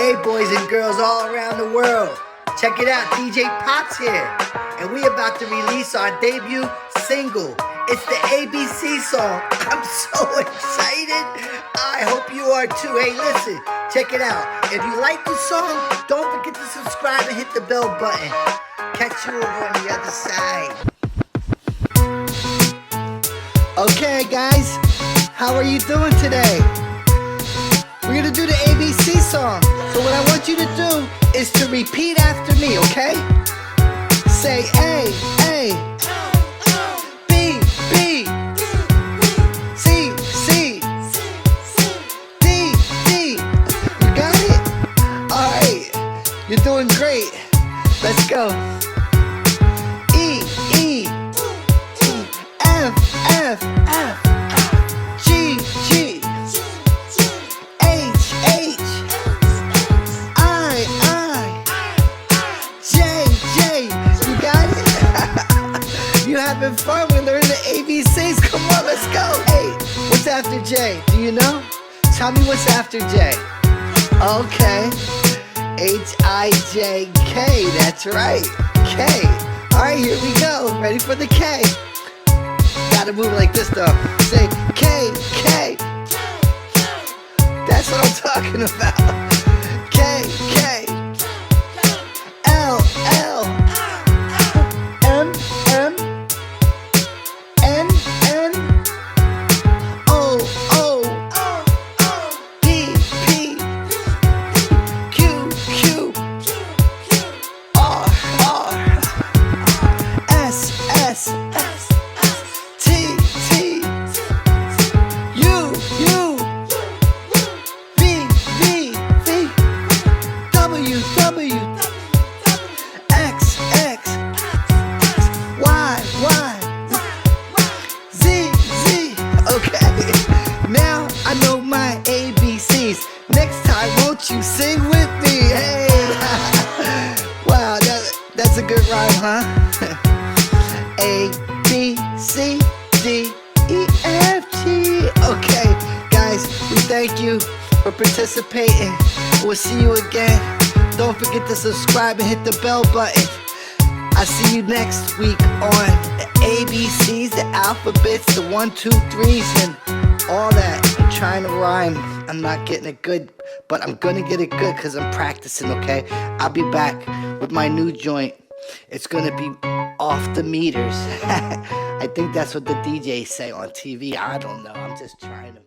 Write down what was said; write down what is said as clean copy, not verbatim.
Hey boys and girls all around the world, check it out, DJ Tots here, and we about to release our debut single. It's the ABC song. I'm so excited. I hope you are too. Hey listen, check it out. If you like the song, don't forget to subscribe and hit the bell button. Catch you over on the other side. Okay guys, how are you doing today? We're gonna do the ABC song. So what I want you to do is to repeat after me, okay? Say A, A, B, B, C, C, D, D. You got it? Alright, you're doing great. Let's go. E, E, F, F, F, G, G, H, H, I, J, J. You got it? You having fun? We're learning the ABCs. Come on, let's go. Hey, what's after J? Do you know? Tell me what's after J. Okay. H-I-J-K. That's right. K. Alright, here we go. Ready for the K. Gotta move like this though. Say K, K. That's what I'm talking about. K, K. L, L. M, M. N, N. O, O. P, P. Q, Q. R, R. S, S. T, T. U, U. V, V, V. W, W. X, X. Y, Y. Z, Z. Okay. Now I know my ABCs. Next time, won't you sing with me? Hey. Wow, that's a good rhyme, huh? A, B, C, D, E, F, G. Okay, guys, we thank you for participating. We'll see you again. Don't forget to subscribe and hit the bell button. I'll see you next week on the ABCs, the alphabets, the 1, 2, 3s, and all that. I'm trying to rhyme. I'm not getting it good, but I'm gonna get it good because I'm practicing, okay? I'll be back with my new joint. It's gonna be off the meters. I think that's what the DJs say on TV. I don't know. I'm just trying to